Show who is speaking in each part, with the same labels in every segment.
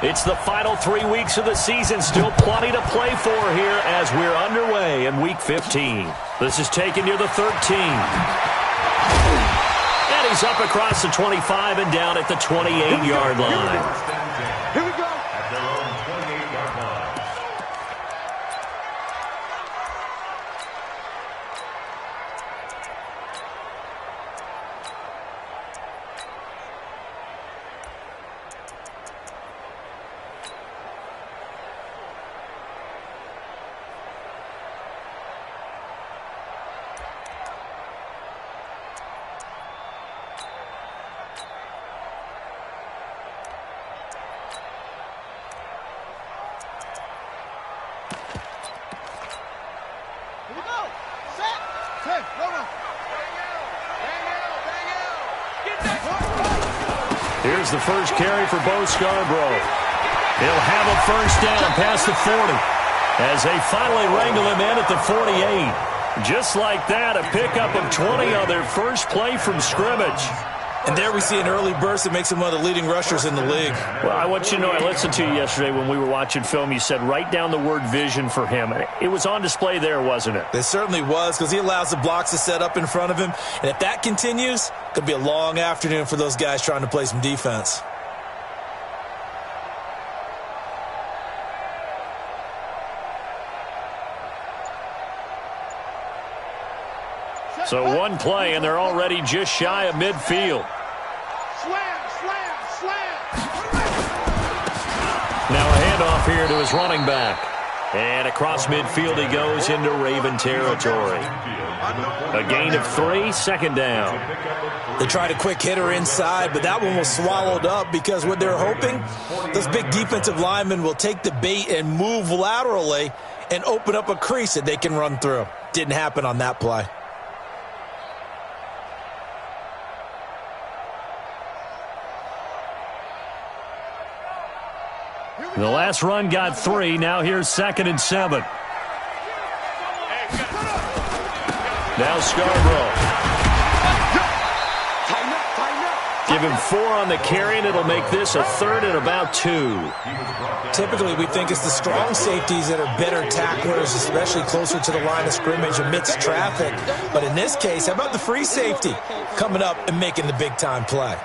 Speaker 1: It's the final 3 weeks of the season. Still plenty to play for here as we're underway in Week 15. This is taken near the 13. And he's up across the 25 and down at the 28-yard line.
Speaker 2: Here we go.
Speaker 3: At their own 28-yard line.
Speaker 1: Here's the first carry for Bo Scarborough. He'll have a first down past the 40 as they finally wrangle him in at the 48. Just like that, a pickup of 20 on their first play from scrimmage.
Speaker 4: And there we see an early burst that makes him one of the leading rushers in the league.
Speaker 1: Well, I want you to know, I listened to you yesterday when we were watching film. You said write down the word vision for him. It was on display there, wasn't it?
Speaker 4: It certainly was, because he allows the blocks to set up in front of him. And if that continues, it could be a long afternoon for those guys trying to play some defense.
Speaker 1: So one play, and they're already just shy of midfield.
Speaker 2: Slam, slam, slam.
Speaker 1: Now a handoff here to his running back. And across midfield he goes into Raven territory. A gain of 3, second down.
Speaker 4: They tried a quick hitter inside, but that one was swallowed up because what they're hoping, those big defensive linemen will take the bait and move laterally and open up a crease that they can run through. Didn't happen on that play.
Speaker 1: The last run got 3. Now here's 2nd and 7. Now Scarborough. Give him 4 on the carry, and it'll make this a 3rd and about 2.
Speaker 4: Typically, we think it's the strong safeties that are better tacklers, especially closer to the line of scrimmage amidst traffic. But in this case, how about the free safety coming up and making the big-time play?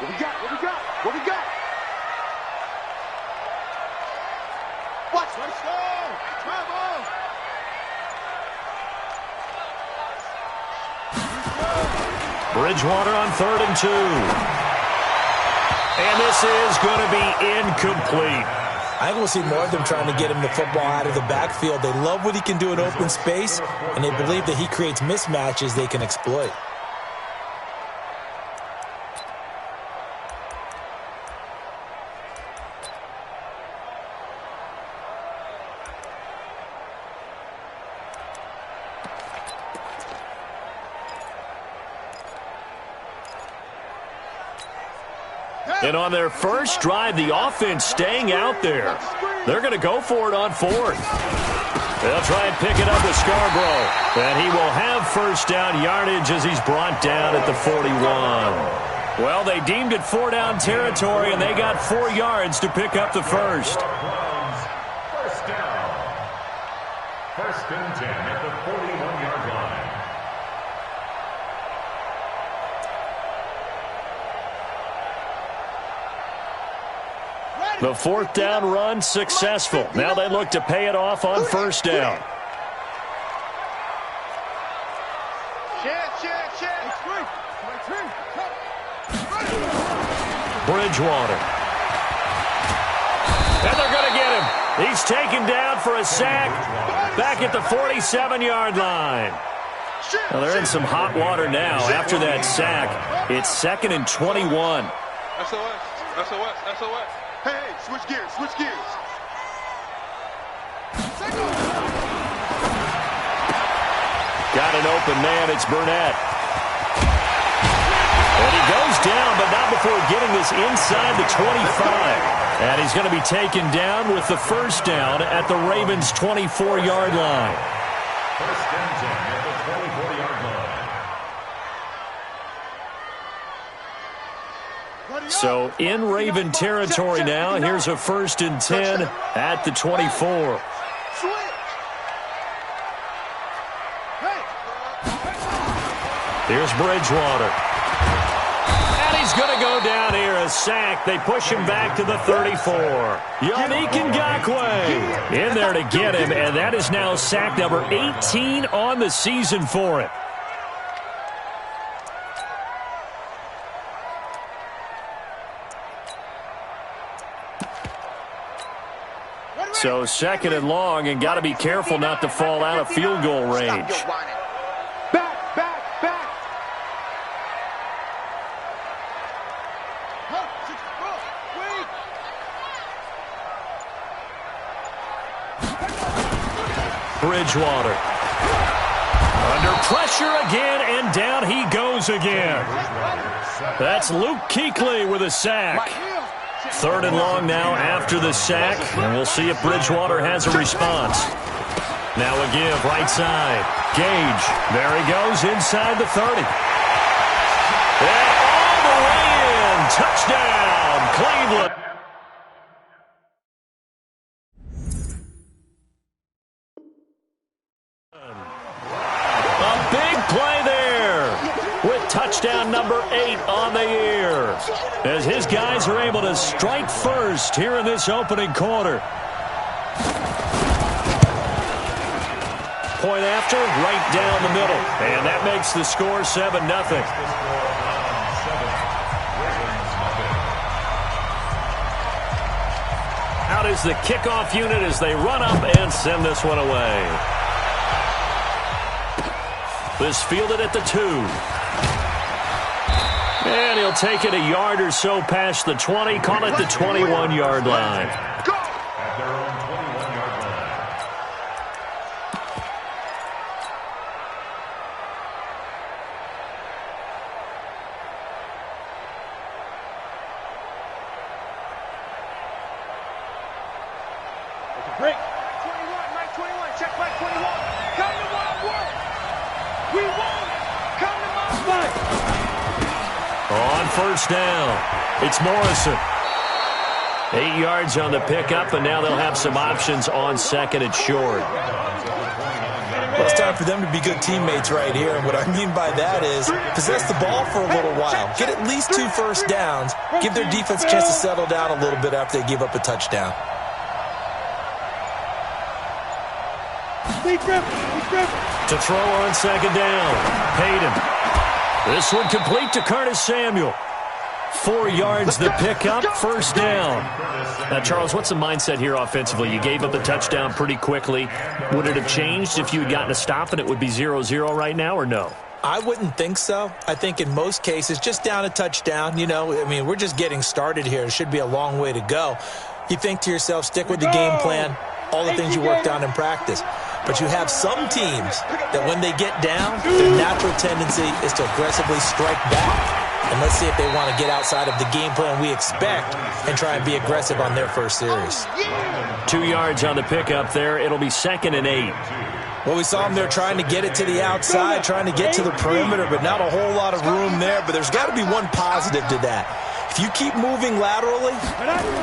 Speaker 2: What we got? What we got? What we got? Watch. Let's go. Travel.
Speaker 1: Bridgewater on 3rd and 2. And this is going to be incomplete.
Speaker 4: I think we'll see more of them trying to get him the football out of the backfield. They love what he can do in open space, and they believe that he creates mismatches they can exploit.
Speaker 1: And on their first drive, the offense staying out there. They're going to go for it on 4th. They'll try and pick it up with Scarborough. And he will have first down yardage as he's brought down at the 41. Well, they deemed it 4-down territory, and they got 4 yards to pick up the first.
Speaker 3: First down. 1st and 10 at the 41-yard line.
Speaker 1: The 4th down run successful. Now they look to pay it off on 1st down. Bridgewater. And they're going to get him. He's taken down for a sack back at the 47-yard line. Well, they're in some hot water now after that sack. It's 2nd and 21.
Speaker 2: SOS. Hey, switch gears.
Speaker 1: Got an open man, it's Burnett. And he goes down, but not before getting this inside the 25. And he's going to be taken down with the first down at the Ravens' 24-yard line.
Speaker 3: First and 10 at the 24-yard line.
Speaker 1: So in Raven territory now. Here's a first and 10 at the 24. Here's Bridgewater. And he's going to go down here, a sack. They push him back to the 34. Yannick Ngakoue in there to get him, and that is now sack number 18 on the season for him. So second and long, and got to be careful not to fall out of field goal range. Bridgewater. Under pressure again, and down he goes again. That's Luke Kuechly with a sack. Third and long now after the sack, and we'll see if Bridgewater has a response. Now a give, right side. Gage, there he goes, inside the 30. And all the way in, touchdown, Cleveland. Play there with touchdown number 8 on the year as his guys are able to strike first here in this opening quarter. Point after, right down the middle, and that makes the score 7-0. Out is the kickoff unit as they run up and send this one away. This fielded at the 2. And he'll take it a yard or so past the 20. Call it the 21-yard line.
Speaker 3: At their own 21-yard line.
Speaker 2: Break. 21, check back 21. Come to my work. We won! Come to my fight!
Speaker 1: On first down, it's Morrison. 8 yards on the pickup, and now they'll have some options on second and short.
Speaker 4: Well, it's time for them to be good teammates right here, and what I mean by that is possess the ball for a little while. Get at least 2 first downs. Give their defense a chance to settle down a little bit after they give up a touchdown.
Speaker 1: To throw on second down. Payton. This one complete to Curtis Samuel. 4 yards the pickup, first down. Now, Charles, what's the mindset here offensively? You gave up the touchdown pretty quickly. Would it have changed if you had gotten a stop and it would be 0-0 right now, or no?
Speaker 4: I wouldn't think so. I think in most cases, just down a touchdown, you know, I mean, we're just getting started here. It should be a long way to go. You think to yourself, stick with the game plan, all the things you worked on in practice. But you have some teams that when they get down, their natural tendency is to aggressively strike back. And let's see if they want to get outside of the game plan we expect and try and be aggressive on their first series.
Speaker 1: 2 yards on the pickup there. It'll be second and 8.
Speaker 4: Well, we saw them there trying to get it to the outside, trying to get to the perimeter, but not a whole lot of room there. But there's got to be one positive to that. If you keep moving laterally,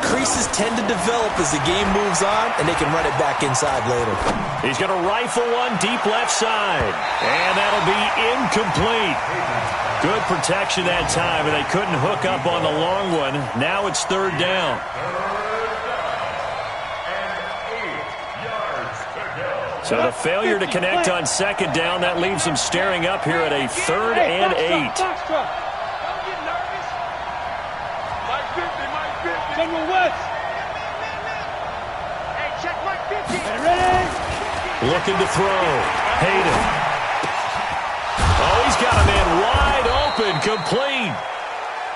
Speaker 4: creases tend to develop as the game moves on, and they can run it back inside later.
Speaker 1: He's going to rifle one deep left side, and that'll be incomplete. Good protection that time, and they couldn't hook up on the long one. Now it's third down. So the failure to connect on second down, that leaves them staring up here at a 3rd and 8. Looking to throw. Hayden. Oh, he's got a man wide open, complete.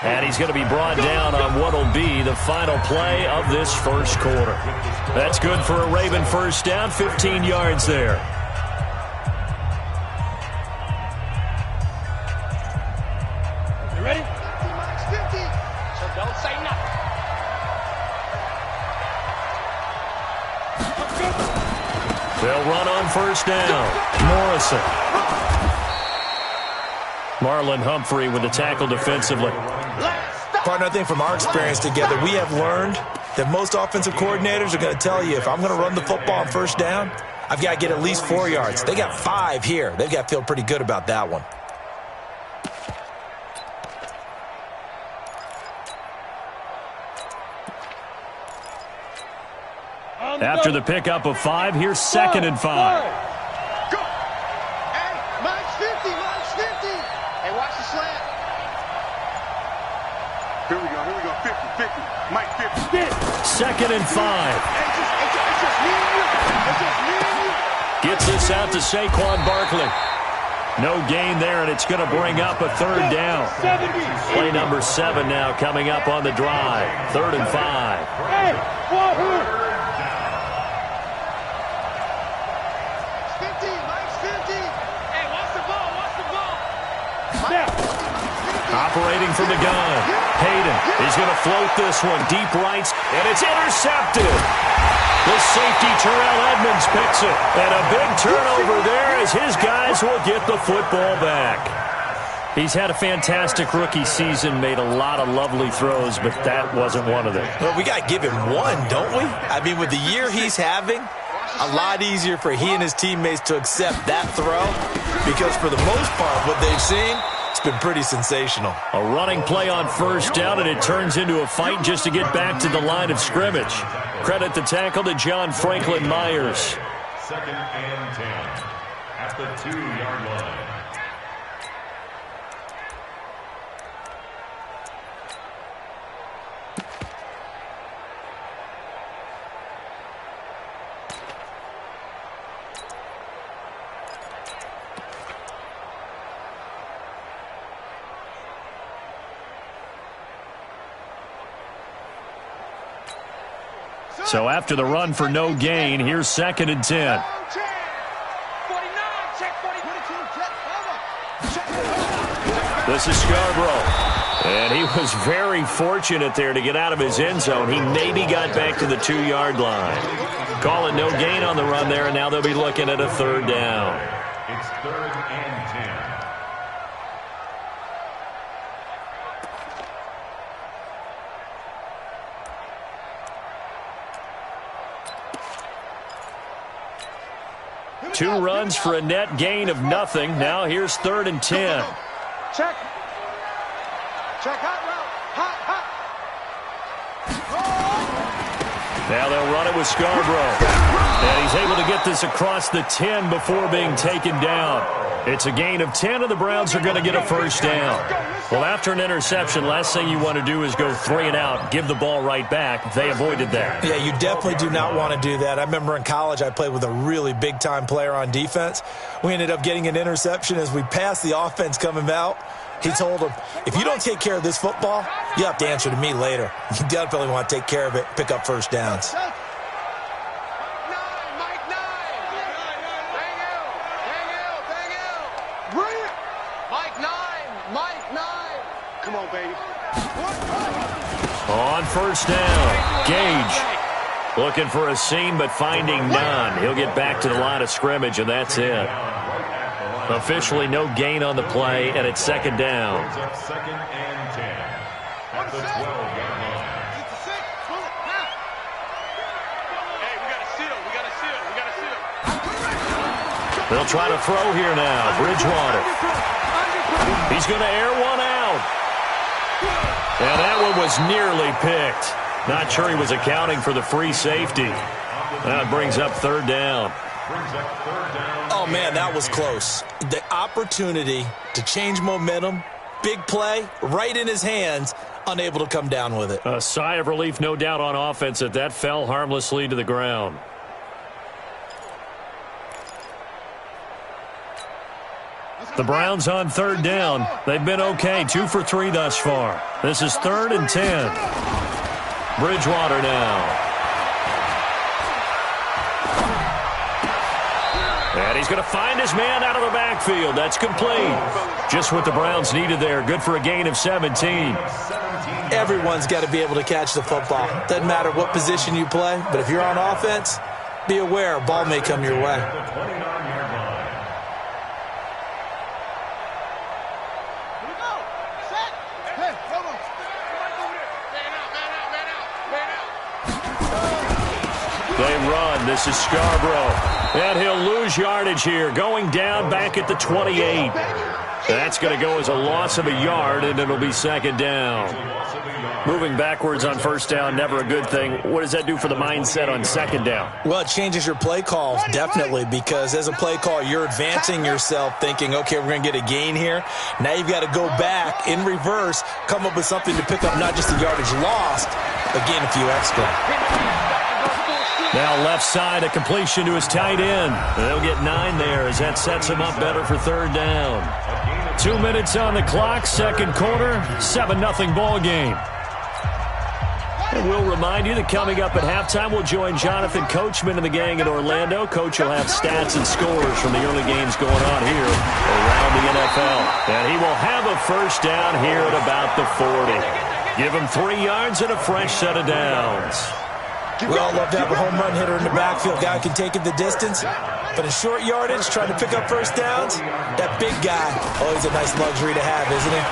Speaker 1: And he's going to be brought down on what will be the final play of this first quarter. That's good for a Raven first down, 15 yards there.
Speaker 2: You ready? 50. So don't say nothing.
Speaker 1: They'll run on first down. Morrison. Marlon Humphrey with the tackle defensively.
Speaker 4: Partner, I think from our experience together, we have learned that most offensive coordinators are going to tell you, if I'm going to run the football on first down, I've got to get at least 4 yards. They got 5 here. They've got to feel pretty good about that one.
Speaker 1: After the pickup of 5, here's 2nd and 5.
Speaker 2: Go. Hey, mine's 50, mine's 50. Hey, watch the slant. Here we go, 50, 50. Mike, 50.
Speaker 1: 2nd and 5.
Speaker 2: Hey, it's just me and you. It's just me and you.
Speaker 1: Gets this out to Saquon Barkley. No gain there, and it's going to bring up a 3rd down. Play number 7 now coming up on the drive. 3rd and 5.
Speaker 2: Hey, Wahoo. 50, Mike's 50. Hey, watch the ball, watch the ball.
Speaker 1: Operating from the gun. Hayden, he's going to float this one. Deep rights, and it's intercepted. The safety, Terrell Edmonds, picks it. And a big turnover there as his guys will get the football back. He's had a fantastic rookie season, made a lot of lovely throws, but that wasn't one of them.
Speaker 4: Well, we got to give him one, don't we? I mean, with the year he's having, a lot easier for he and his teammates to accept that throw because for the most part, what they've seen, it's been pretty sensational.
Speaker 1: A running play on first down, and it turns into a fight just to get back to the line of scrimmage. Credit the tackle to John Franklin Myers.
Speaker 3: 2nd and 10 at the 2-yard line.
Speaker 1: So after the run for no gain, here's 2nd and 10.
Speaker 2: 49, check 40.
Speaker 1: This is Scarborough. And he was very fortunate there to get out of his end zone. He maybe got back to the 2-yard line. Call it no gain on the run there, and now they'll be looking at a 3rd down.
Speaker 3: It's 3rd and 10.
Speaker 1: Two runs for a net gain of nothing. Now here's 3rd and 10.
Speaker 2: Check. Check hot route. Hot.
Speaker 1: Now they'll run it with Scarborough. And he's able to get this across the 10 before being taken down. It's a gain of 10, and the Browns are going to get a 1st down. Well, after an interception, last thing you want to do is go 3 and out, give the ball right back. They avoided that.
Speaker 4: Yeah, you definitely do not want to do that. I remember in college I played with a really big-time player on defense. We ended up getting an interception as we passed the offense coming out. He told him, if you don't take care of this football, you have to answer to me later. You definitely want to take care of it, pick up 1st downs.
Speaker 2: Come on, baby.
Speaker 1: On first down, Gage looking for a seam but finding none. He'll get back to the line of scrimmage, and that's it. Officially no gain on the play, and it's 2nd down.
Speaker 3: 2nd and 10 at the 12-yard line.
Speaker 2: Hey, we got to seal.
Speaker 1: They'll try to throw here now. Bridgewater. He's going to air one out. And that one was nearly picked. Not sure he was accounting for the free safety. That brings up 3rd down.
Speaker 4: Oh, man, that was close. The opportunity to change momentum, big play, right in his hands, unable to come down with it.
Speaker 1: A sigh of relief, no doubt, on offense that fell harmlessly to the ground. The Browns on 3rd down. They've been okay, 2 for 3 thus far. This is 3rd and 10. Bridgewater now. And he's going to find his man out of the backfield. That's complete. Just what the Browns needed there. Good for a gain of 17.
Speaker 4: Everyone's got to be able to catch the football. Doesn't matter what position you play, but if you're on offense, be aware, ball may come your way.
Speaker 3: The 29-yard line.
Speaker 2: Here we go. Set. Hey, come on. Man out.
Speaker 1: They run. This is Scarborough. And he'll lose yardage here, going down back at the 28. That's going to go as a loss of a yard, and it'll be second down. Moving backwards on first down, never a good thing. What does that do for the mindset on second down?
Speaker 4: Well, it changes your play calls, definitely, because as a play call, you're advancing yourself thinking, okay, we're going to get a gain here. Now you've got to go back in reverse, come up with something to pick up not just the yardage lost, but gain a few extra.
Speaker 1: Now left side, a completion to his tight end. They'll get 9 there as that sets him up better for third down. 2 minutes on the clock, second quarter, 7-0 ball game. And we'll remind you that coming up at halftime, we'll join Jonathan Coachman and the gang in Orlando. Coach will have stats and scores from the early games going on here around the NFL. And he will have a first down here at about the 40. Give him 3 yards and a fresh set of downs.
Speaker 4: We all love to have a home run hitter in the backfield. Guy can take it the distance. But in short yardage, trying to pick up first downs, that big guy, always a nice luxury to have, isn't he?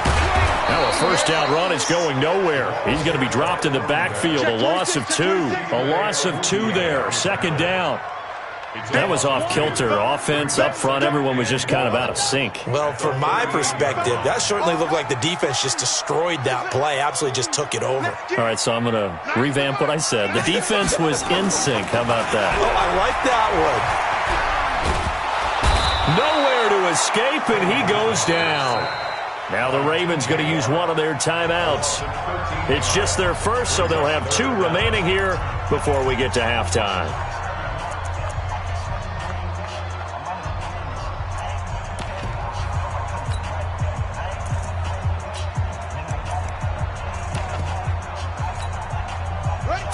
Speaker 1: Now a first down run is going nowhere. He's going to be dropped in the backfield. A loss of 2. A loss of 2 there. Second down. That was off kilter. Offense up front. Everyone was just kind of out of sync.
Speaker 4: Well, from my perspective, that certainly looked like the defense just destroyed that play. Absolutely just took it over.
Speaker 1: All right, so I'm going to revamp what I said. The defense was in sync. How about that?
Speaker 4: Oh, I like that one.
Speaker 1: Nowhere to escape, and he goes down. Now the Ravens going to use one of their timeouts. It's just their first, so they'll have 2 remaining here before we get to halftime.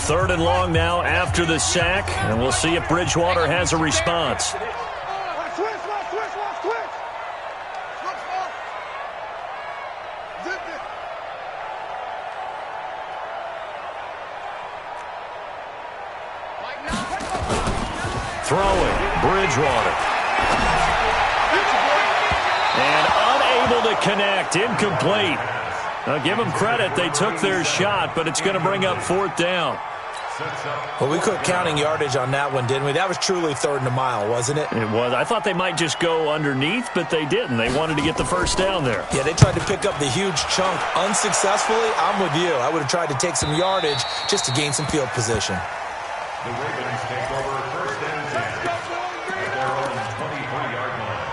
Speaker 1: Third and long now after the sack, and we'll see if Bridgewater has a response. Throwing, Bridgewater. And unable to connect, incomplete. Now give them credit, they took their shot, but it's going to bring up fourth down.
Speaker 4: Well, we quit counting yardage on that one, didn't we? That was truly third and a mile, wasn't it?
Speaker 1: It was. I thought they might just go underneath, but they didn't. They wanted to get the first down there.
Speaker 4: Yeah, they tried to pick up the huge chunk unsuccessfully. I'm with you. I would have tried to take some yardage just to gain some field position.
Speaker 3: The Ravens take over first and 10 at their own 23-yard line.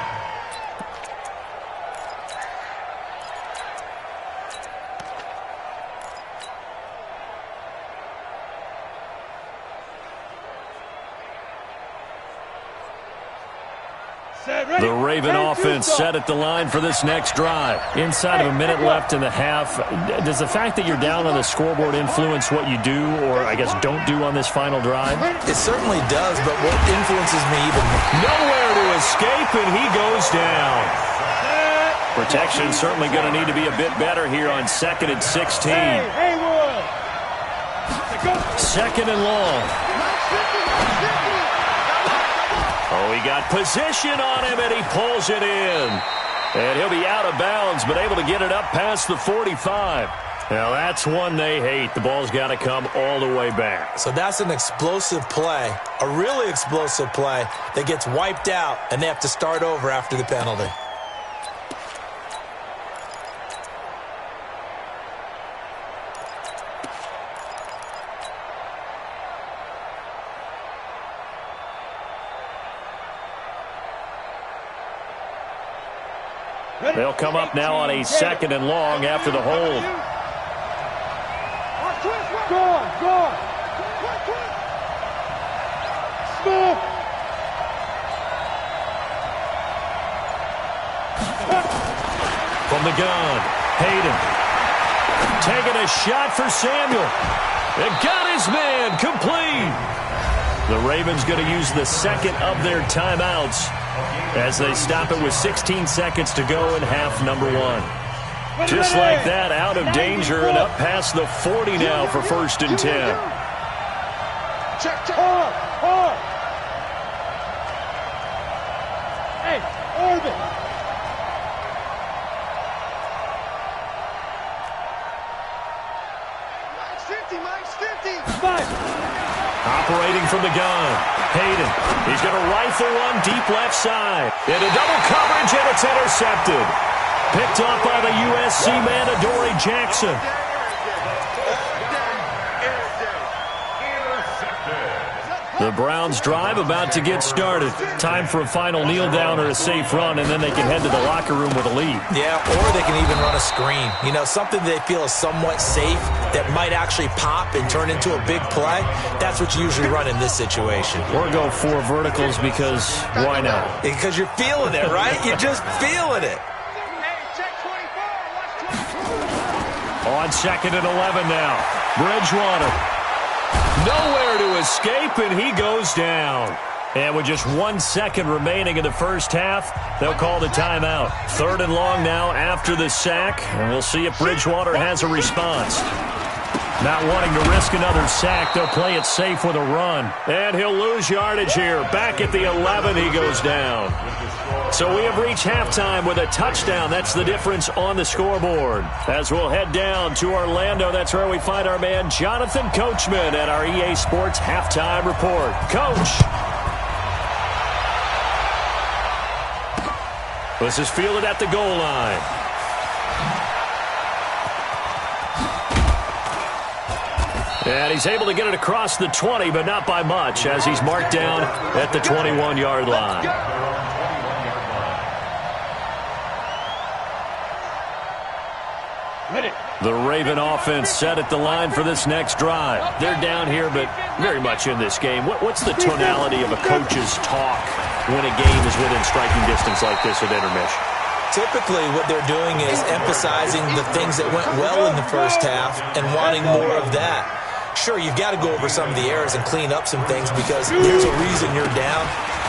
Speaker 1: The Raven offense set at the line for this next drive. Inside of a minute left in the half, does the fact that you're down on the scoreboard influence what you do or, I guess, don't do on this final drive?
Speaker 4: It certainly does, but what influences me even more?
Speaker 1: Nowhere to escape, and he goes down. Protection certainly going to need to be a bit better here on 2nd and 16. Second and long. Oh, he got position on him, and he pulls it in. And he'll be out of bounds, but able to get it up past the 45. Now, that's one they hate. The ball's got to come all the way back.
Speaker 4: So that's an explosive play, a really explosive play that gets wiped out, and they have to start over after the penalty.
Speaker 1: They'll come up now on a second and long after the hold. From the gun, Hayden. Taking a shot for Samuel. It got his man complete. The Ravens going to use the second of their timeouts as they stop it with 16 seconds to go in half number 1. Just like that, out of danger and up past the 40 now for 1st and 10.
Speaker 2: orbit. Mike's 50, Mike's 50. 5.
Speaker 1: Operating from the gun. Hayden. He's going to rifle one deep left side. Into double coverage, and it's intercepted. Picked off by the USC man, Adoree Jackson. The Browns drive about to get started. Time for a final kneel down or a safe run, and then they can head to the locker room with a lead.
Speaker 4: Yeah, or they can even run a screen. You know, something they feel is somewhat safe that might actually pop and turn into a big play. That's what you usually run in this situation.
Speaker 1: Or go 4 verticals because why not?
Speaker 4: Because you're feeling it, right? You're just feeling it.
Speaker 1: On 2nd and 11 now. Bridgewater. Nowhere to escape, and he goes down. And with just 1 second remaining in the first half, they'll call the timeout. 3rd and long now after the sack, and we'll see if Bridgewater has a response. Not wanting to risk another sack, they'll play it safe with a run. And he'll lose yardage here. Back at the 11, he goes down. So we have reached halftime with a touchdown. That's the difference on the scoreboard. As we'll head down to Orlando, that's where we find our man Jonathan Coachman at our EA Sports Halftime Report. Coach. This is fielded at the goal line. And he's able to get it across the 20, but not by much, as he's marked down at the 21-yard line. The Raven offense set at the line for this next drive. They're down here, but very much in this game. What's the tonality of a coach's talk when a game is within striking distance like this at intermission?
Speaker 4: Typically, what they're doing is emphasizing the things that went well in the first half and wanting more of that. Sure, you've got to go over some of the errors and clean up some things because there's a reason you're down.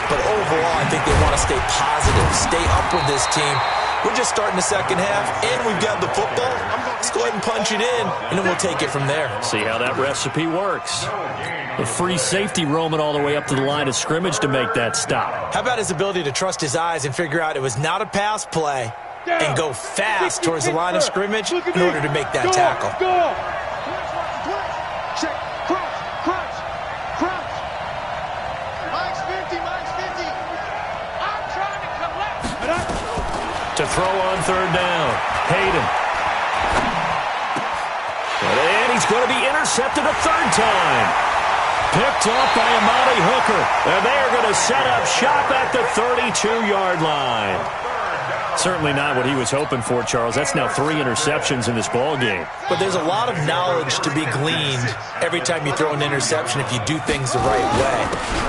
Speaker 4: But overall, I think they want to stay positive, stay up with this team. We're just starting the second half, and we've got the football. Let's go ahead and punch it in, and then we'll take it from there.
Speaker 1: See how that recipe works. The free safety roaming all the way up to the line of scrimmage to make that stop.
Speaker 4: How about his ability to trust his eyes and figure out it was not a pass play and go fast towards the line of scrimmage in order to make that tackle?
Speaker 2: Check, crunch, crunch, crunch. Mike's 50, Mike's 50. I'm trying to collect.
Speaker 1: To throw on 3rd down. Hayden. And he's going to be intercepted a 3rd time. Picked off by Amani Hooker. And they are going to set up shop at the 32-yard line. Certainly not what he was hoping for, Charles. That's now 3 interceptions in this ball game.
Speaker 4: But there's a lot of knowledge to be gleaned every time you throw an interception if you do things the right way.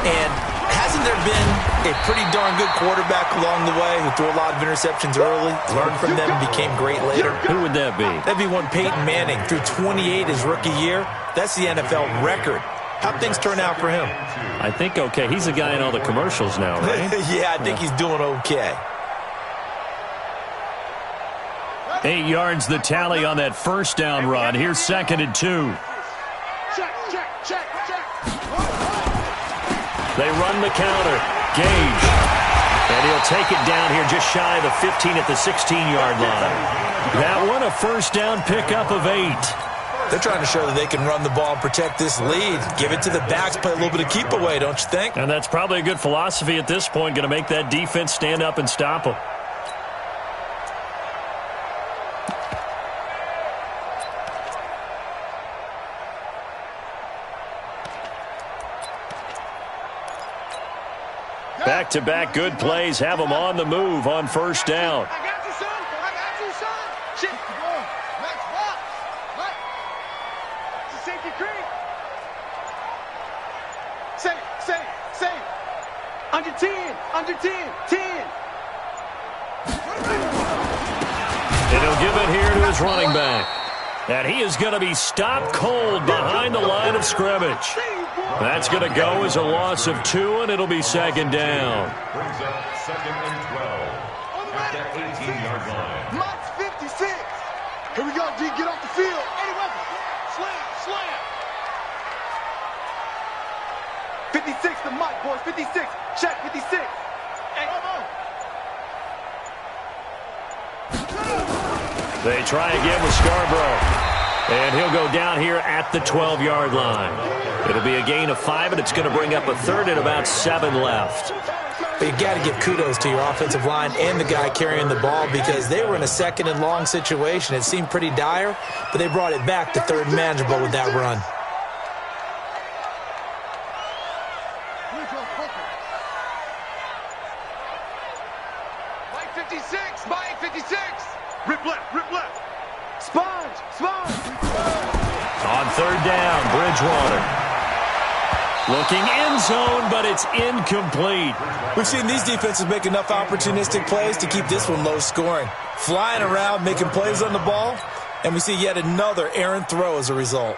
Speaker 4: And hasn't there been a pretty darn good quarterback along the way who threw a lot of interceptions early, learned from them, and became great later?
Speaker 1: Who would that be?
Speaker 4: That'd be one Peyton Manning. Threw 28 his rookie year. That's the NFL record. How'd things turn out for him?
Speaker 1: I think okay. He's the guy in all the commercials now, right?
Speaker 4: Yeah, I think he's doing okay.
Speaker 1: 8 yards the tally on that 1st down run. Here's 2nd and 2.
Speaker 2: Check, check, check, check.
Speaker 1: They run the counter. Gage. And he'll take it down here just shy of the 15 at the 16-yard line. That one a 1st down pickup of 8.
Speaker 4: They're trying to show that they can run the ball and protect this lead. Give it to the backs, play a little bit of keep away, don't you think?
Speaker 1: And that's probably a good philosophy at this point. Going to make that defense stand up and stop them. Back-to-back good plays have them on the move on 1st down.
Speaker 2: I got you, son. I got you, son. Shit. Max box. Mike. It's a safety creek. Say it. Under 10. Under 10. 10.
Speaker 1: And he'll give it here to his running back. And he is going to be stopped cold behind the line of scrimmage. That's going to go as a loss of 2, and it'll be 2nd down.
Speaker 3: Brings up 2nd and 12 at that 18-yard line.
Speaker 2: Mike's 56. Here we go, D. Get off the field. Any weapon. Slam. 56 to Mike, boys. 56. Check 56. Hey, come on.
Speaker 1: They try again with Scarborough. And he'll go down here at the 12-yard line. It'll be a gain of 5, and it's going to bring up a third and about 7 left.
Speaker 4: But you got to give kudos to your offensive line and the guy carrying the ball because they were in a second and long situation. It seemed pretty dire, but they brought it back to third and manageable with that run.
Speaker 2: Mike 56, Mike 56. Rip left. Sponge.
Speaker 1: On third down, Bridgewater. Looking end zone, but it's incomplete.
Speaker 4: We've seen these defenses make enough opportunistic plays to keep this one low scoring. Flying around, making plays on the ball, and we see yet another errant throw as a result.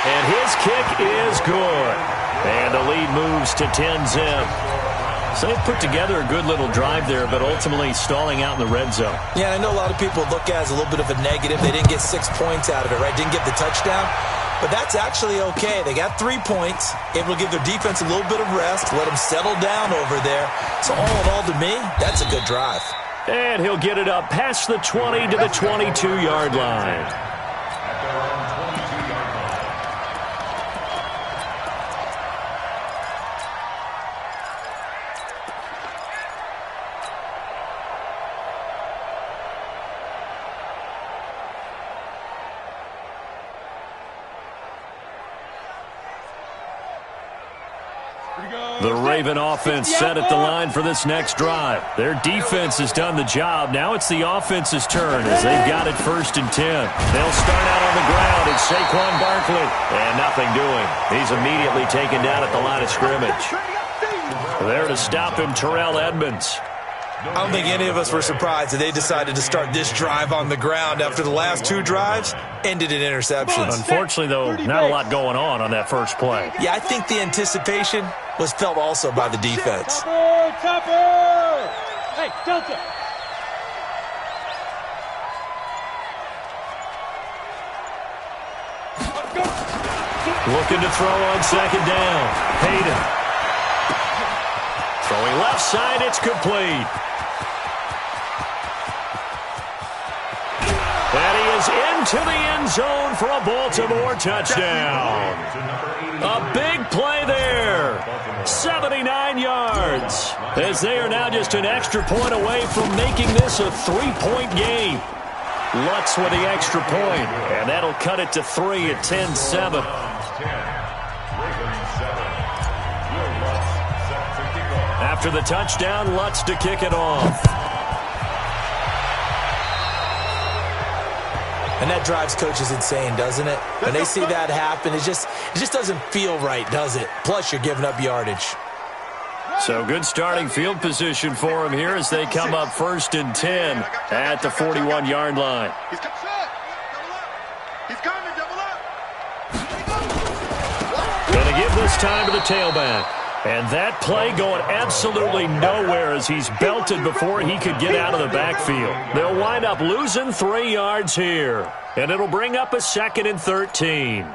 Speaker 1: And his kick is good. And the lead moves to 10-zip. So they put together a good little drive there, but ultimately stalling out in the red zone.
Speaker 4: Yeah, I know a lot of people look at it as a little bit of a negative. They didn't get 6 points out of it, right? Didn't get the touchdown. But that's actually okay. They got 3 points, able to give their defense a little bit of rest, let them settle down over there. So all in all, to me, that's a good drive.
Speaker 1: And he'll get it up past the 20 to the 22-yard line. The Raven offense set at the line for this next drive. Their defense has done the job. Now it's the offense's turn as they've got it 1st and 10. They'll start out on the ground. It's Saquon Barkley. And nothing doing. He's immediately taken down at the line of scrimmage. There to stop him, Terrell Edmonds.
Speaker 4: I don't think any of us were surprised that they decided to start this drive on the ground after the last 2 drives ended in interceptions.
Speaker 1: Unfortunately, though, not a lot going on that first play.
Speaker 4: Yeah, I think the anticipation was felt also by the defense.
Speaker 2: Topper! Hey, Delta!
Speaker 1: Looking to throw on 2nd down. Hayden. Throwing left side, it's complete. And he is into the end zone for a Baltimore touchdown. A big play there. 79 yards. As they are now just an extra point away from making this a 3-point game. Lutz with the extra point, and that'll cut it to 3 at 10-7. After the touchdown, Lutz to kick it off.
Speaker 4: And that drives coaches insane, doesn't it? When they see that happen, it just doesn't feel right, does it? Plus, you're giving up yardage.
Speaker 1: So good starting field position for him here as they come up 1st and 10 at the 41-yard line.
Speaker 2: He's coming, double up.
Speaker 1: Going to give this time to the tailback. And that play going absolutely nowhere as he's belted before he could get out of the backfield. They'll wind up losing 3 yards here. And it'll bring up a 2nd and 13.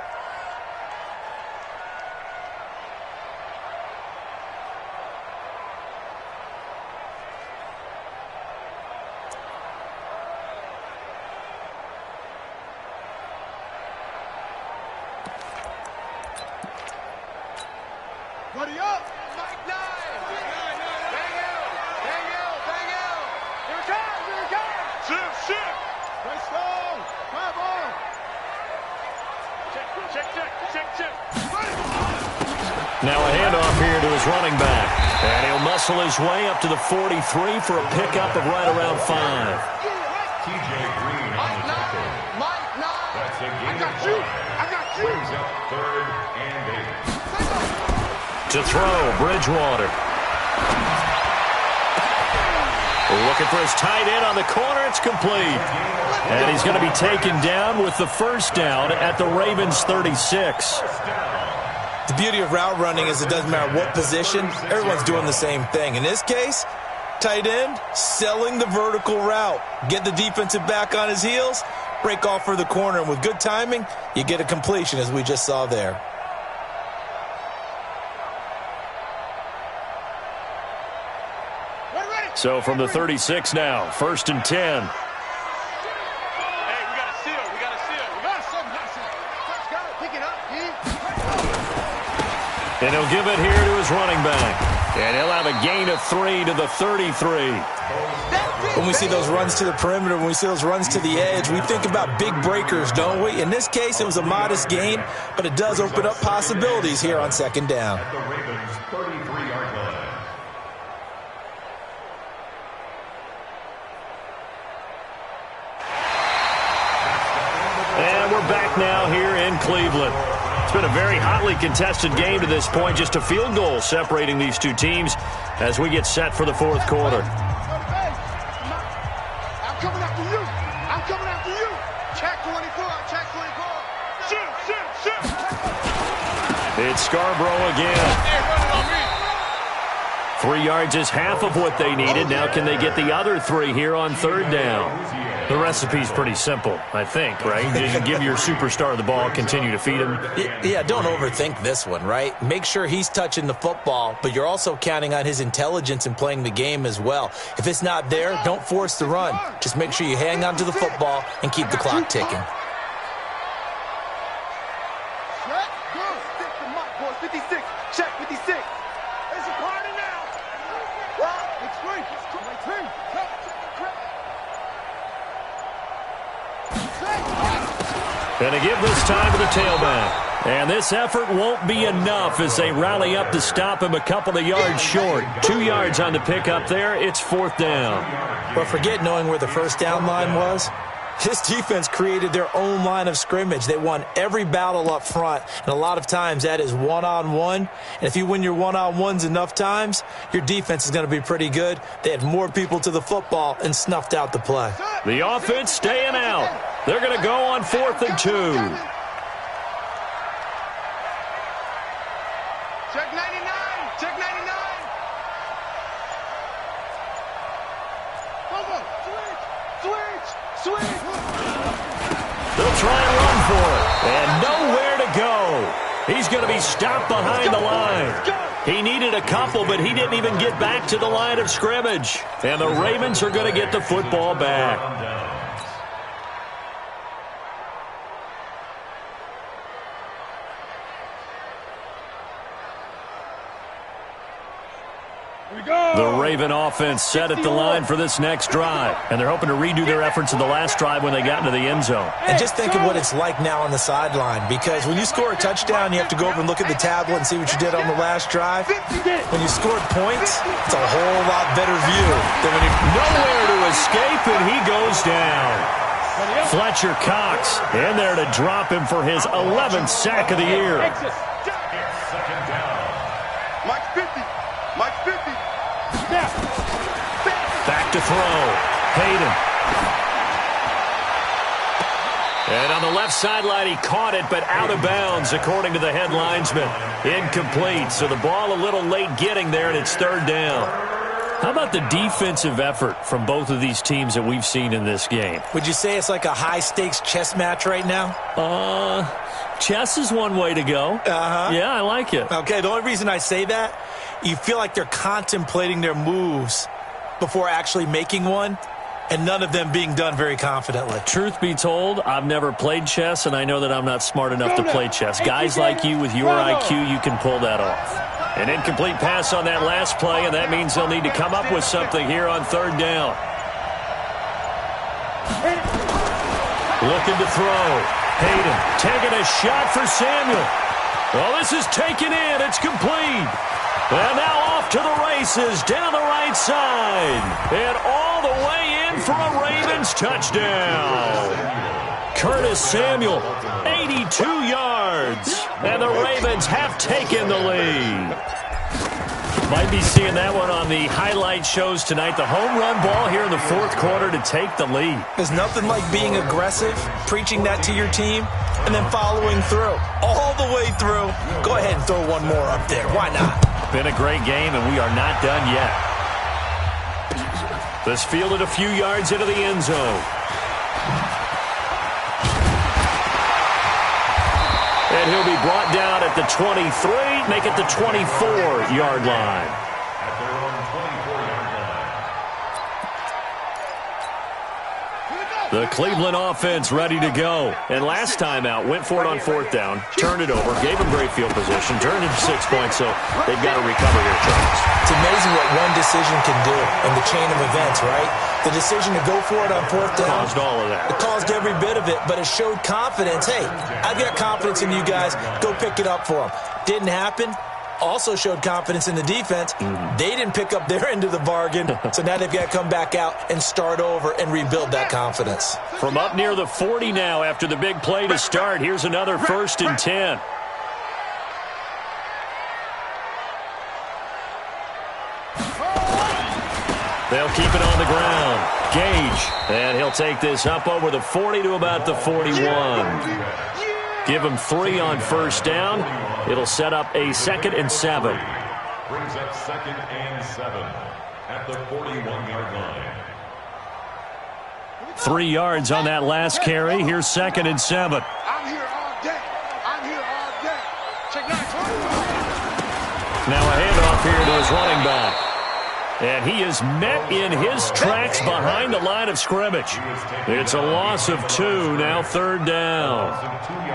Speaker 2: Buddy up! Mike 9! Bang out! Here it comes! Shift! Nice strong! Come on! Check!
Speaker 1: Now a handoff here to his running back. And he'll muscle his way up to the 43 for a pickup of right around 5.
Speaker 3: TJ Green on the tackle.
Speaker 2: Mike 9!
Speaker 3: That's a gain
Speaker 2: I got
Speaker 3: of
Speaker 2: you!
Speaker 3: 5. Brings up 3rd and 8.
Speaker 1: To throw, Bridgewater. Looking for his tight end on the corner. It's complete. And he's going to be taken down with the 1st down at the Ravens 36.
Speaker 4: The beauty of route running is it doesn't matter what position, everyone's doing the same thing. In this case, tight end, selling the vertical route. Get the defensive back on his heels, break off for the corner, and with good timing, you get a completion as we just saw there.
Speaker 1: So from the 36 now, 1st and 10. And he'll give it here to his running back. And he'll have a gain of 3 to the 33.
Speaker 4: When we see those runs to the perimeter, when we see those runs to the edge, we think about big breakers, don't we? In this case, it was a modest gain, but it does open up possibilities here on 2nd down.
Speaker 3: At the Ravens' 33-yard line.
Speaker 1: And we're back now here in Cleveland. It's been a very hotly contested game to this point. Just a field goal separating these two teams as we get set for the 4th quarter.
Speaker 2: I'm coming after you. I'm coming after you. Check 24. Check 24. Shoot.
Speaker 1: It's Scarborough again. 3 yards is half of what they needed. Now can they get the other 3 here on 3rd down? The recipe's pretty simple, I think, right? Just give your superstar the ball, continue to feed him.
Speaker 4: Yeah, don't overthink this one, right? Make sure he's touching the football, but you're also counting on his intelligence in playing the game as well. If it's not there, don't force the run. Just make sure you hang on to the football and keep the clock ticking.
Speaker 2: Stick the mic, boys. 56. Check 56. It's a party now. It's free. It's my team.
Speaker 1: And to give this time to the tailback. And this effort won't be enough as they rally up to stop him a couple of yards short. 2 yards on the pickup there. It's 4th down.
Speaker 4: But forget knowing where the 1st down line was. This defense created their own line of scrimmage. They won every battle up front, and a lot of times that is one-on-one. And if you win your one-on-ones enough times, your defense is going to be pretty good. They had more people to the football and snuffed out the play.
Speaker 1: The offense staying out. They're going to go on 4th and 2.
Speaker 2: Check 99. Check 99. Switch.
Speaker 1: They'll try and run for it. And nowhere to go. He's going to be stopped behind the line. He needed a couple, but he didn't even get back to the line of scrimmage. And the Ravens are going to get the football back. The Raven offense set at the line for this next drive. And they're hoping to redo their efforts in the last drive when they got into the end zone.
Speaker 4: And just think of what it's like now on the sideline, because when you score a touchdown, you have to go over and look at the tablet and see what you did on the last drive. When you scored points, it's a whole lot better view than when you...
Speaker 1: Nowhere to escape, and he goes down. Fletcher Cox in there to drop him for his 11th sack of the year.
Speaker 3: Second down.
Speaker 2: Mike 50. Mike 50.
Speaker 1: Back to throw. Hayden. And on the left sideline, he caught it, but out of bounds, according to the head linesman. Incomplete, so the ball a little late getting there, and it's 3rd down. How about the defensive effort from both of these teams that we've seen in this game?
Speaker 4: Would you say it's like a high-stakes chess match right now?
Speaker 1: Chess is one way to go. Yeah, I like it.
Speaker 4: Okay, the only reason I say that, you feel like they're contemplating their moves before actually making one, and none of them being done very confidently.
Speaker 1: Truth be told, I've never played chess, and I know that I'm not smart enough to play chess. Guys like you with your IQ, you can pull that off. An incomplete pass on that last play, and that means they'll need to come up with something here on 3rd down. Looking to throw. Hayden taking a shot for Samuel. Well, this is taken in. It's complete. And now off to the races down the right side. And all the way in for a Ravens touchdown. Curtis Samuel, 82 yards. And the Ravens have taken the lead. Might be seeing that one on the highlight shows tonight. The home run ball here in the 4th quarter to take the lead.
Speaker 4: There's nothing like being aggressive, preaching that to your team, and then following through. All the way through. Go ahead and throw one more up there. Why not?
Speaker 1: Been a great game, and we are not done yet. This fielded a few yards into the end zone. And he'll be brought down at the 23, make it the 24-yard line.
Speaker 3: At their own 24-yard line.
Speaker 1: The Cleveland offense ready to go. And last time out, went for it on fourth down, turned it over, gave them great field position, turned it to 6 points, so they've got to recover here, Charles.
Speaker 4: It's amazing what one decision can do in the chain of events, right? The decision to go for it on fourth down.
Speaker 1: Caused all of that.
Speaker 4: It caused every bit of it, but it showed confidence. Hey, I've got confidence in you guys. Go pick it up for them. Didn't happen. Also showed confidence in the defense. They didn't pick up their end of the bargain, so now they've got to come back out and start over and rebuild that confidence.
Speaker 1: From up near the 40 now after the big play to start, here's another 1st and 10. They'll keep it on the ground. Gage, and he'll take this up over the 40 to about the 41. Give him 3 on first down. It'll set up a 2nd and 7.
Speaker 3: Brings up 2nd and 7 at the 41-yard line.
Speaker 1: 3 yards on that last carry. Here's 2nd and 7.
Speaker 2: I'm here all day. I'm here all day. Check 9.
Speaker 1: Now a handoff here to his running back. And he is met in his tracks behind the line of scrimmage. It's a loss of 2, now 3rd down.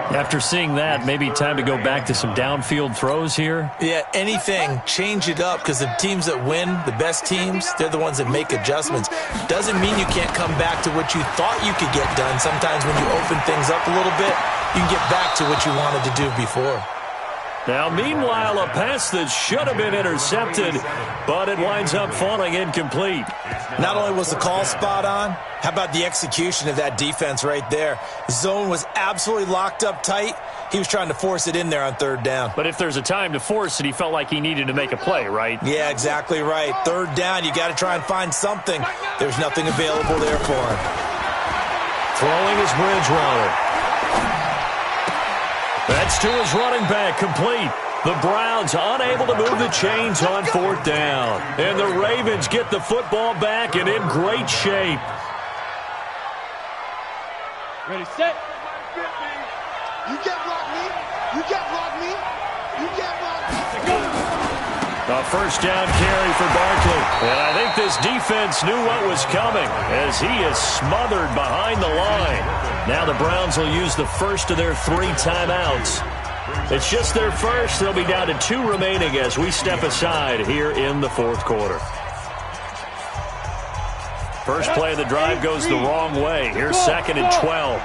Speaker 1: After seeing that, maybe time to go back to some downfield throws here?
Speaker 4: Yeah, anything. Change it up, because the teams that win, the best teams, they're the ones that make adjustments. Doesn't mean you can't come back to what you thought you could get done. Sometimes when you open things up a little bit, you can get back to what you wanted to do before.
Speaker 1: Now, meanwhile, a pass that should have been intercepted, but it winds up falling incomplete.
Speaker 4: Not only was the call spot on, how about the execution of that defense right there? Zone was absolutely locked up tight. He was trying to force it in there on 3rd down.
Speaker 1: But if there's a time to force it, he felt like he needed to make a play, right?
Speaker 4: Yeah, exactly right. 3rd down, you got to try and find something. There's nothing available there for him.
Speaker 1: Throwing his Bridgewater. That's to his running back, complete. The Browns unable to move the chains on 4th down. And the Ravens get the football back and in great shape.
Speaker 2: Ready, set. You can't block me. You can't block me. You can't block me. Go.
Speaker 1: A 1st down carry for Barkley. And I think this defense knew what was coming as he is smothered behind the line. Now the Browns will use the 1st of their 3 timeouts. It's just their first. They'll be down to 2 remaining as we step aside here in the 4th quarter. First play of the drive goes the wrong way. Here's 2nd and 12.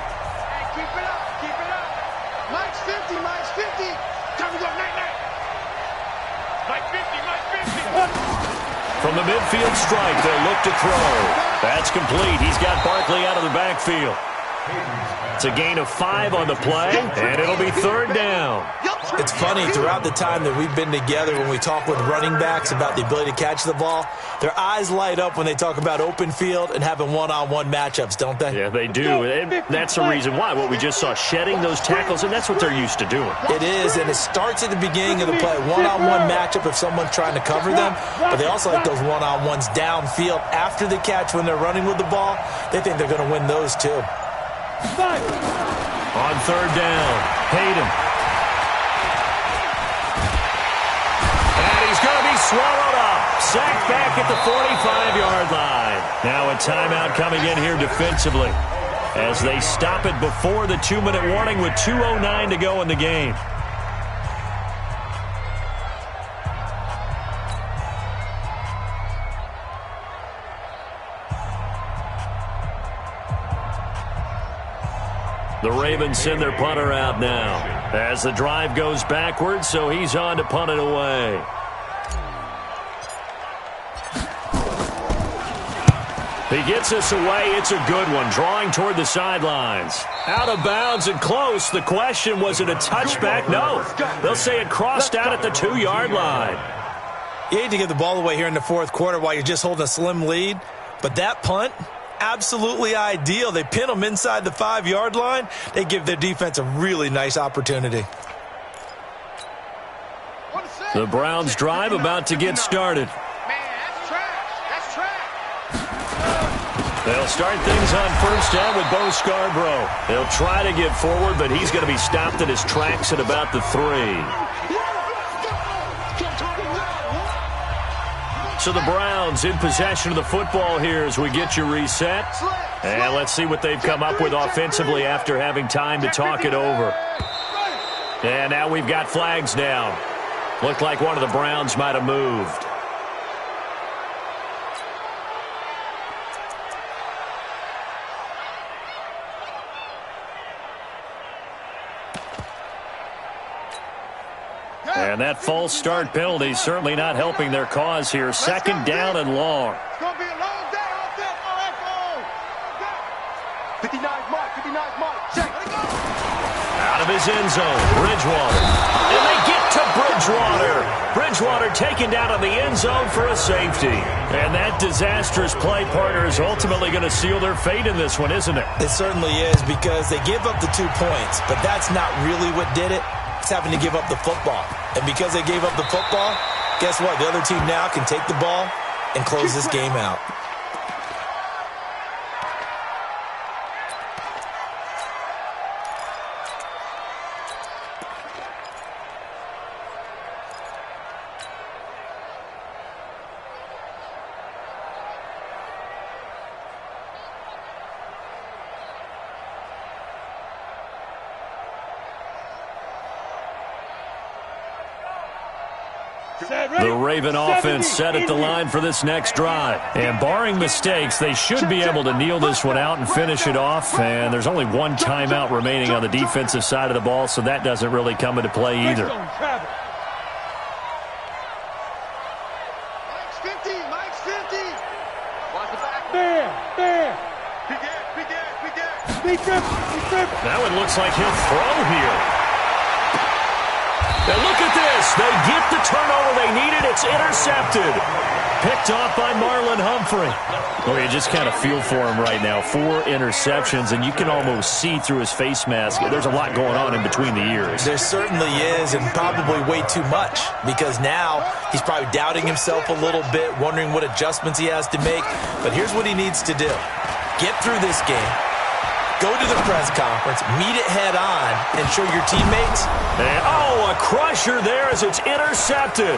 Speaker 2: Keep it up. Keep it up. Mike's 50. Mike's 50. Time to go. Night. Mike 50. Mike 50.
Speaker 1: From the midfield strike, they'll look to throw. That's complete. He's got Barkley out of the backfield. It's a gain of 5 on the play, and it'll be 3rd down.
Speaker 4: It's funny, throughout the time that we've been together, when we talk with running backs about the ability to catch the ball, their eyes light up when they talk about open field and having one-on-one matchups, don't they?
Speaker 1: Yeah, they do. And that's the reason why. What we just saw, shedding those tackles, and that's what they're used to doing.
Speaker 4: It is, and it starts at the beginning of the play. One-on-one matchup if someone's trying to cover them, but they also like those one-on-ones downfield after the catch when they're running with the ball. They think they're going to win those, too.
Speaker 1: On 3rd down, Hayden. And he's going to be swallowed up. Sacked back at the 45-yard line. Now a timeout coming in here defensively as they stop it before the 2-minute warning with 2:09 to go in the game. The Ravens send their punter out now as the drive goes backwards, so he's on to punt it away. He gets us away. It's a good one, drawing toward the sidelines. Out of bounds and close. The question, was it a touchback? No. They'll say it crossed out at the 2-yard line.
Speaker 4: You hate to give the ball away here in the 4th quarter while you're just holding a slim lead, but that punt, absolutely ideal. They pin them inside the 5-yard line. They give their defense a really nice opportunity.
Speaker 1: The Browns drive about to get started. They'll start things on 1st down with Bo Scarborough. They'll try to get forward, but he's going to be stopped at his tracks at about the 3. So the Browns in possession of the football here as we get you reset. And let's see what they've come up with offensively after having time to talk it over. And now we've got flags down. Looked like one of the Browns might have moved. And that false start penalty is certainly not helping their cause here. Second down and long.
Speaker 2: It's going to be a long day out there. All right, go. 59 mark. Check.
Speaker 1: Out of his end zone, Bridgewater. And they get to Bridgewater. Bridgewater taken down in the end zone for a safety. And that disastrous play partner is ultimately going to seal their fate in this one, isn't it?
Speaker 4: It certainly is, because they give up the 2 points, but that's not really what did it. It's having to give up the football. And because they gave up the football, guess what? The other team now can take the ball and close this game out.
Speaker 1: The Raven offense set at the line for this next drive. And barring mistakes, they should be able to kneel this one out and finish it off. And there's only one timeout remaining on the defensive side of the ball, so that doesn't really come into play either.
Speaker 2: Mike's 50. Watch the back. There. Big trip.
Speaker 1: That one looks like he'll throw here. And look at this. They get the turnover they needed. It's intercepted. Picked off by Marlon Humphrey. Well, you just kind of feel for him right now. 4 interceptions, and you can almost see through his face mask. There's a lot going on in between the ears.
Speaker 4: There certainly is, and probably way too much, because now he's probably doubting himself a little bit, wondering what adjustments he has to make. But here's what he needs to do. Get through this game. Go to the press conference, meet it head on, and show your teammates.
Speaker 1: And, a crusher there as it's intercepted.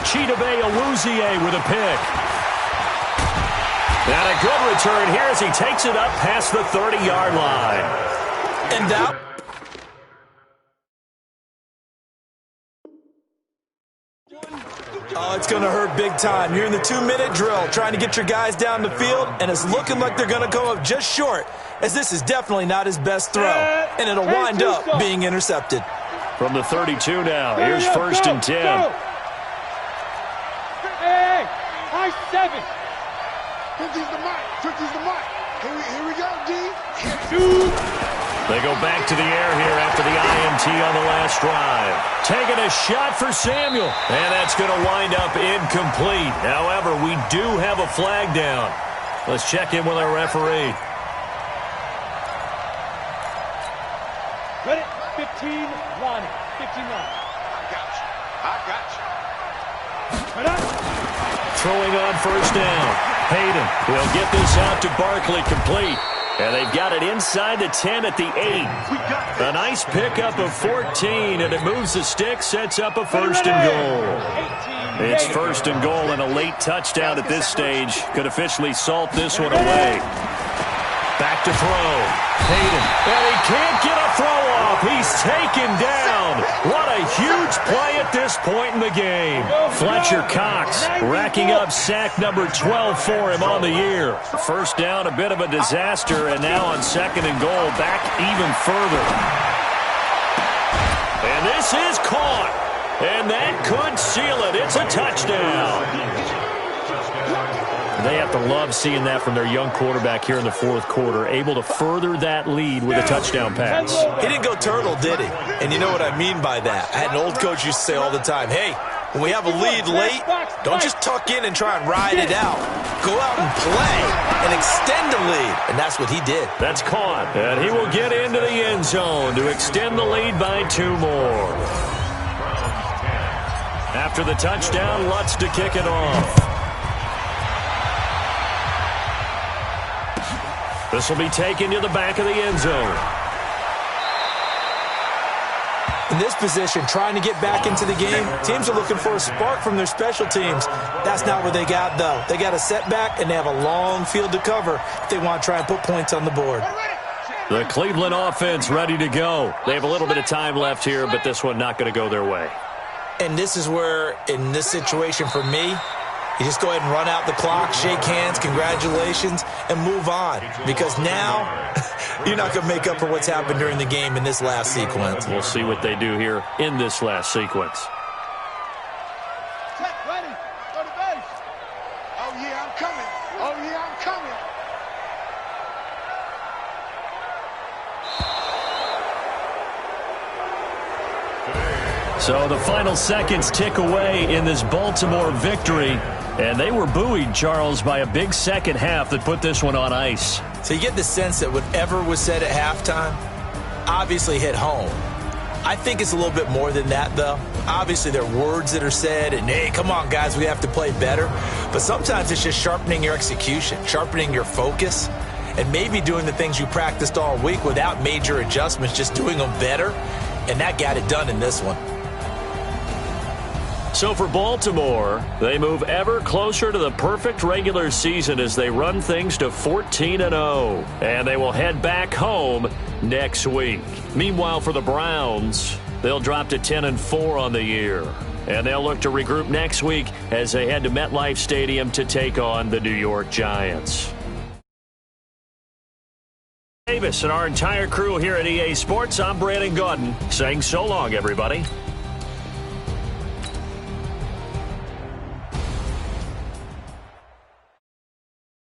Speaker 1: Chidobe Awuzie with a pick. And a good return here as he takes it up past the 30-yard line.
Speaker 4: And that... Oh, it's going to hurt big time. You're in the 2-minute drill trying to get your guys down the field, and it's looking like they're going to come up just short, as this is definitely not his best throw, and it'll wind up being intercepted.
Speaker 1: From the 32 now, here's 1st and 10.
Speaker 2: Hey, high 7. 50's the mark. Here we go, D.
Speaker 1: They go back to the air here after the INT on the last drive. Taking a shot for Samuel, and that's going to wind up incomplete. However, we do have a flag down. Let's check in with our referee.
Speaker 2: Ready? 15, Lonnie. 15, Lonnie. I got you.
Speaker 1: Throwing on 1st down. Hayden will get this out to Barkley complete. And they've got it inside the 10 at the 8. A nice pickup of 14, and it moves the stick, sets up a 1st and goal. It's 1st and goal, and a late touchdown at this stage could officially salt this one away. Back to throw. Hayden. And he can't get a throw off. He's taken down. What a huge play at this point in the game. Fletcher Cox racking up sack number 12 for him on the year. 1st down, a bit of a disaster, and now on 2nd and goal, back even further. And this is caught. And that could seal it. It's a touchdown. They have to love seeing that from their young quarterback here in the 4th quarter, able to further that lead with a touchdown pass.
Speaker 4: He didn't go turtle, did he? And you know what I mean by that. I had an old coach used to say all the time, hey, when we have a lead late, don't just tuck in and try and ride it out. Go out and play and extend the lead. And that's what he did.
Speaker 1: That's caught. And he will get into the end zone to extend the lead by 2 more. After the touchdown, Lutz to kick it off. This will be taken to the back of the end zone.
Speaker 4: In this position, trying to get back into the game, teams are looking for a spark from their special teams. That's not what they got, though. They got a setback, and they have a long field to cover if they want to try and put points on the board.
Speaker 1: The Cleveland offense ready to go. They have a little bit of time left here, but this one not going to go their way.
Speaker 4: And this is where, in this situation for me, you just go ahead and run out the clock, shake hands, congratulations, and move on. Because now, you're not going to make up for what's happened during the game in this last sequence.
Speaker 1: We'll see what they do here in this last sequence.
Speaker 2: Check, ready, go to base. Oh, yeah, I'm coming. Oh, yeah, I'm coming.
Speaker 1: So the final seconds tick away in this Baltimore victory. And they were buoyed, Charles, by a big second half that put this one on ice.
Speaker 4: So you get the sense that whatever was said at halftime obviously hit home. I think it's a little bit more than that, though. Obviously, there are words that are said, and, hey, come on, guys, we have to play better. But sometimes it's just sharpening your execution, sharpening your focus, and maybe doing the things you practiced all week without major adjustments, just doing them better. And that got it done in this one.
Speaker 1: So for Baltimore, they move ever closer to the perfect regular season as they run things to 14-0. And they will head back home next week. Meanwhile, for the Browns, they'll drop to 10-4 on the year. And they'll look to regroup next week as they head to MetLife Stadium to take on the New York Giants. Davis and our entire crew here at EA Sports, I'm Brandon Gaudin saying so long, everybody.